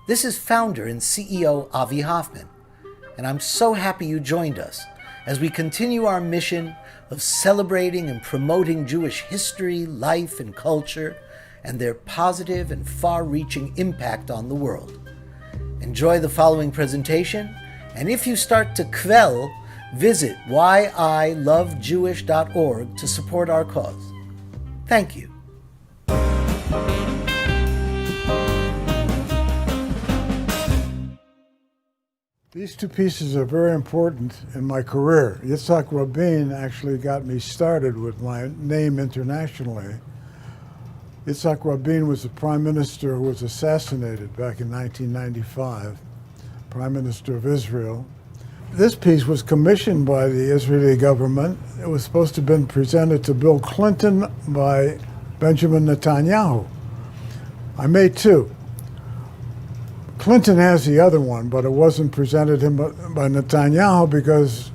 This is founder and CEO Avi Hoffman, and I'm so happy you joined us as we continue our mission of celebrating and promoting Jewish history, life, and culture, and their positive and far-reaching impact on the world. Enjoy the following presentation, and if you start to kvel, visit whyilovejewish.org to support our cause. Thank you. These two pieces are very important in my career. Yitzhak Rabin actually got me started with my name internationally. Yitzhak Rabin was the prime minister who was assassinated back in 1995, prime minister of Israel. This piece was commissioned by the Israeli government. It was supposed to have been presented to Bill Clinton by Benjamin Netanyahu. I made two. Clinton has the other one, but it wasn't presented him by Netanyahu because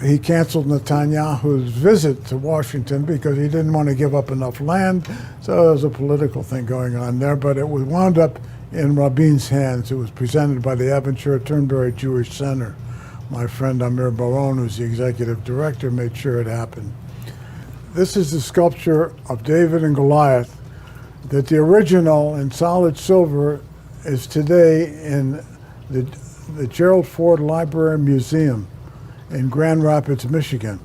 he canceled Netanyahu's visit to Washington because he didn't want to give up enough land. So there was a political thing going on there, but it was wound up in Rabin's hands. It was presented by the Aventura Turnberry Jewish Center. My friend Amir Baron, who's the executive director, made sure it happened. This is the sculpture of David and Goliath that the original in solid silver is today in the Gerald Ford Library Museum in Grand Rapids, Michigan,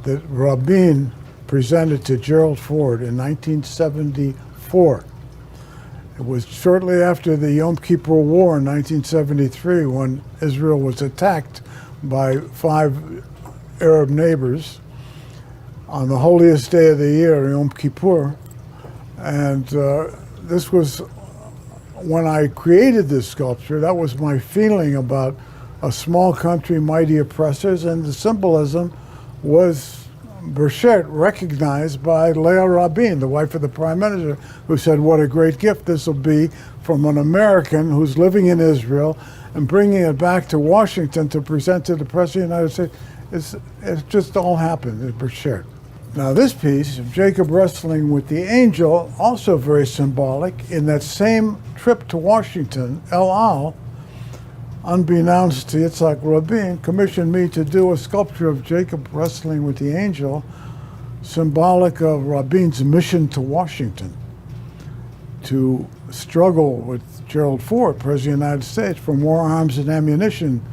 that Rabin presented to Gerald Ford in 1974. It was shortly after the Yom Kippur War in 1973 when Israel was attacked by 5 Arab neighbors on the holiest day of the year, Yom Kippur. And this was, when I created this sculpture, that was my feeling about a small country, mighty oppressors, and the symbolism was Bershet, recognized by Leah Rabin, the wife of the prime minister, who said, what a great gift this will be from an American who's living in Israel and bringing it back to Washington to present to the President of the United States. It just all happened at Bershet. Now this piece of Jacob wrestling with the angel, also very symbolic. In that same trip to Washington, El Al, unbeknownst to Yitzhak Rabin, commissioned me to do a sculpture of Jacob wrestling with the angel, symbolic of Rabin's mission to Washington, to struggle with Gerald Ford, President of the United States, for more arms and ammunition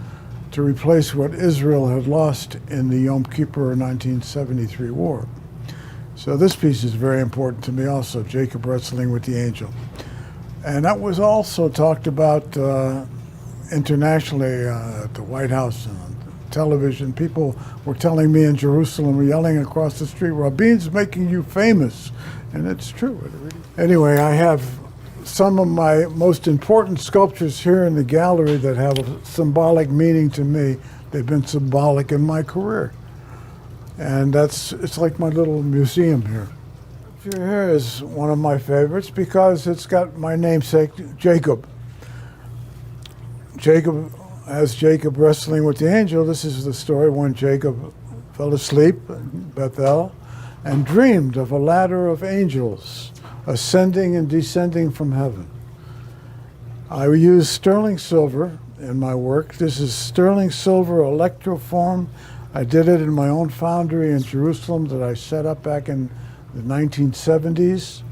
to replace what Israel had lost in the Yom Kippur 1973 war. So this piece is very important to me also, Jacob wrestling with the angel. And that was also talked about internationally at the White House and on television. People were telling me in Jerusalem, were yelling across the street, Rabin's making you famous. And it's true. Anyway, I have some of my most important sculptures here in the gallery that have a symbolic meaning to me. They've been symbolic in my career. And it's like my little museum here. Here is one of my favorites because it's got my namesake, Jacob. Jacob wrestling with the angel. This is the story when Jacob fell asleep in Bethel and dreamed of a ladder of angels ascending and descending from heaven. I use sterling silver in my work. This is sterling silver electroform. I did it in my own foundry in Jerusalem that I set up back in the 1970s.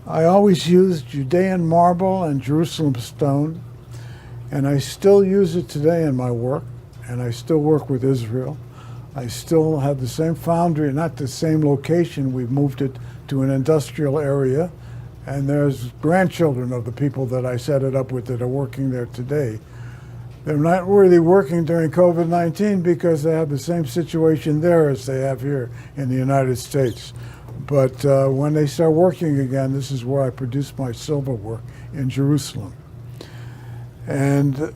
I always used Judean marble and Jerusalem stone, and I still use it today in my work, and I still work with Israel. I still have the same foundry, not the same location. We've moved it to an industrial area, and there's grandchildren of the people that I set it up with that are working there today. They're not really working during COVID-19 because they have the same situation there as they have here in the United States. But when they start working again, this is where I produce my silver work in Jerusalem. And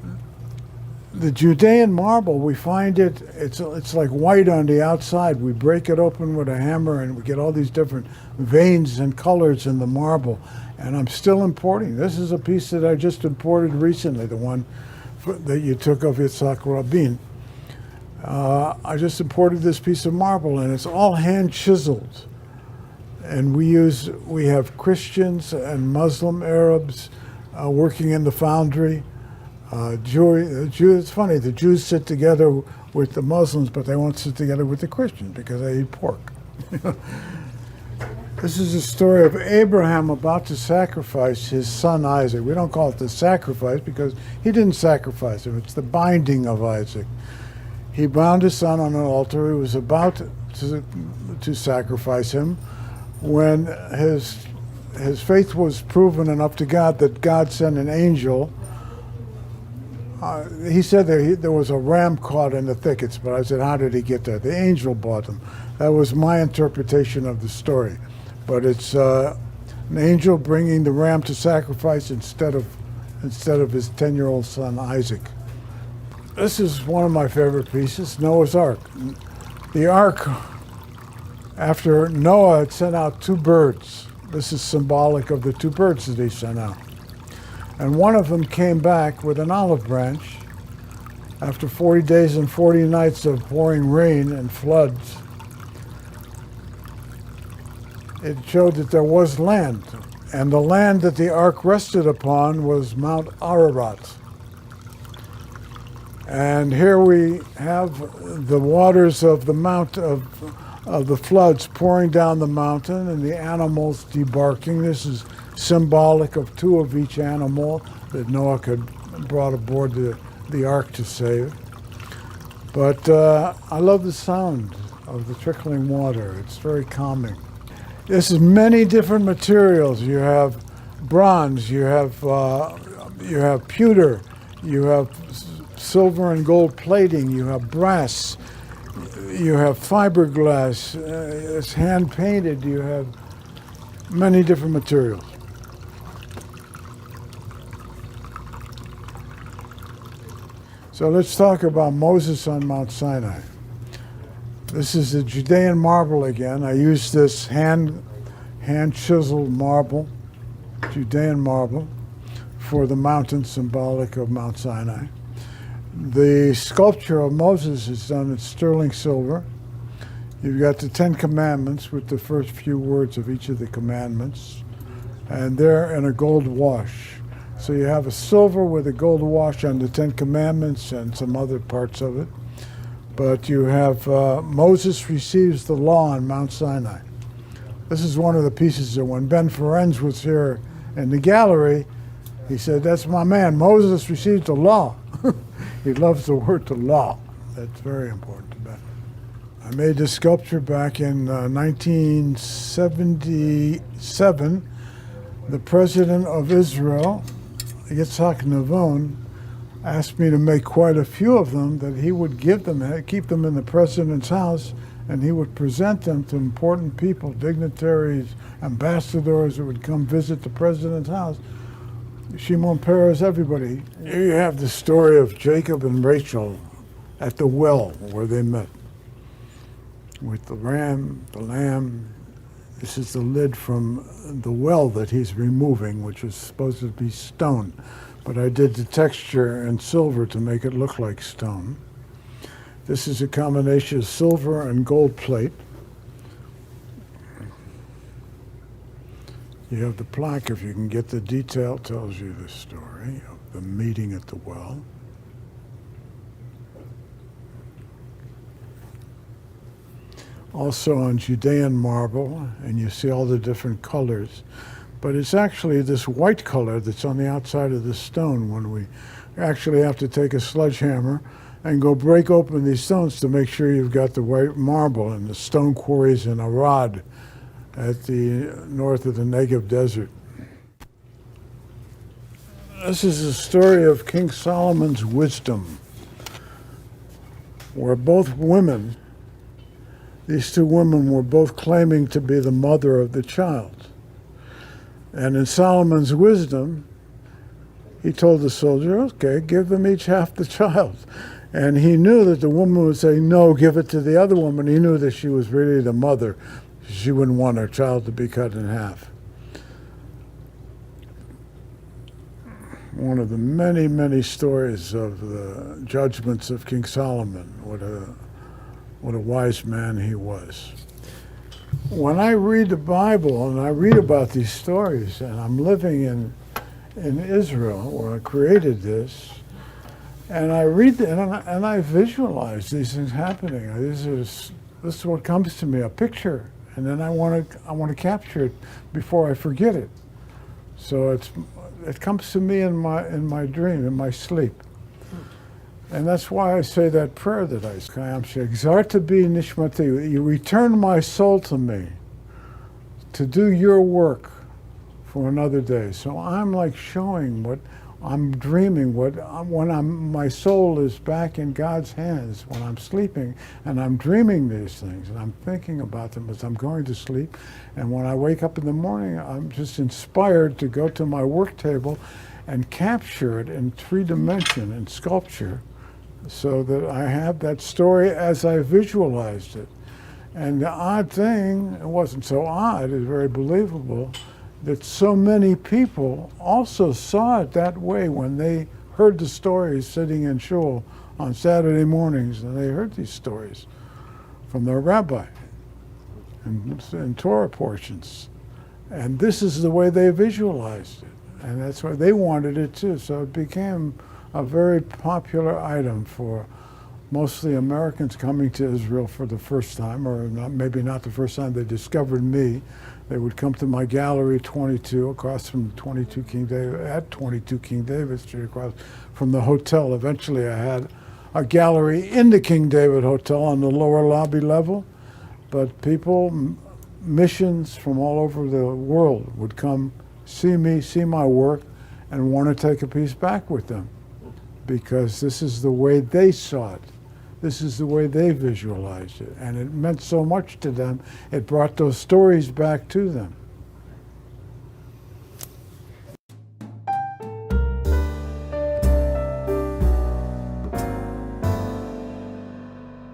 the Judean marble, we find it's like white on the outside. We break it open with a hammer and we get all these different veins and colors in the marble. And I'm still importing. This is a piece that I just imported recently, the one that you took of Yitzhak Rabin. I just imported this piece of marble and it's all hand chiseled. And we have Christians and Muslim Arabs, working in the foundry. It's funny, the Jews sit together with the Muslims, but they won't sit together with the Christians because they eat pork. This is a story of Abraham about to sacrifice his son Isaac. We don't call it the sacrifice because he didn't sacrifice him. It's the binding of Isaac. He bound his son on an altar. He was about to sacrifice him when his faith was proven enough to God that God sent an angel. He said there was a ram caught in the thickets, but I said, how did he get there? The angel brought him. That was my interpretation of the story. But it's an angel bringing the ram to sacrifice instead of his 10-year-old son Isaac. This is one of my favorite pieces, Noah's Ark. The Ark, after Noah had sent out 2 birds, this is symbolic of the 2 birds that he sent out. And one of them came back with an olive branch after 40 days and 40 nights of pouring rain and floods. It showed that there was land, and the land that the ark rested upon was Mount Ararat. And here we have the waters of the mount of the floods pouring down the mountain and the animals debarking. This is symbolic of 2 of each animal that Noah had brought aboard the ark to save. But I love the sound of the trickling water. It's very calming. This is many different materials. You have bronze, you have pewter, you have silver and gold plating, you have brass, you have fiberglass, it's hand painted, you have many different materials. So let's talk about Moses on Mount Sinai. This is the Judean marble again. I use this hand chiseled marble, Judean marble, for the mountain symbolic of Mount Sinai. The sculpture of Moses is done in sterling silver. You've got the 10 Commandments with the first few words of each of the commandments, and they're in a gold wash. So you have a silver with a gold wash on the 10 Commandments and some other parts of it. But you have Moses receives the law on Mount Sinai. This is one of the pieces that when Ben Ferenz was here in the gallery, he said, that's my man, Moses received the law. He loves the word the law. That's very important to Ben. I made this sculpture back in 1977. The president of Israel, Yitzhak Navon, asked me to make quite a few of them that he would give them, keep them in the president's house, and he would present them to important people, dignitaries, ambassadors that would come visit the president's house. Shimon Peres, everybody. Here you have the story of Jacob and Rachel at the well where they met. With the ram, the lamb. This is the lid from the well that he's removing, which was supposed to be stone. But I did the texture in silver to make it look like stone. This is a combination of silver and gold plate. You have the plaque, if you can get the detail, tells you the story of the meeting at the well. Also on Judean marble, and you see all the different colors. But it's actually this white color that's on the outside of the stone when we actually have to take a sledgehammer and go break open these stones to make sure you've got the white marble in the stone quarries in Arad at the north of the Negev desert. This is the story of King Solomon's wisdom, where both women, these 2 women were both claiming to be the mother of the child. And in Solomon's wisdom, he told the soldier, okay, give them each half the child. And he knew that the woman would say, no, give it to the other woman. He knew that she was really the mother. She wouldn't want her child to be cut in half. One of the many, many stories of the judgments of King Solomon. What a wise man he was. When I read the Bible and I read about these stories, and I'm living in Israel where I created this, and I read it, and I visualize these things happening. This is what comes to me, a picture, and then I want to capture it before I forget it. So it comes to me in my dream, in my sleep. And that's why I say that prayer that I say, Exarta bi nishmati, you return my soul to me to do your work for another day. So I'm like showing what I'm dreaming, my soul is back in God's hands when I'm sleeping, and I'm dreaming these things, and I'm thinking about them as I'm going to sleep. And when I wake up in the morning, I'm just inspired to go to my work table and capture it in 3D in sculpture, so that I have that story as I visualized it. And the odd thing, it wasn't so odd, it's very believable, that so many people also saw it that way when they heard the stories sitting in shul on Saturday mornings, and they heard these stories from their rabbi and Torah portions. And this is the way they visualized it. And that's why they wanted it too. So it became a very popular item for mostly Americans coming to Israel for the first time, or maybe not the first time they discovered me. They would come to my gallery 22 across from 22 King David, at 22 King David Street, across from the hotel. Eventually I had a gallery in the King David Hotel on the lower lobby level, but people, missions from all over the world would come see me, see my work, and want to take a piece back with them, because this is the way they saw it. This is the way they visualized it. And it meant so much to them. It brought those stories back to them.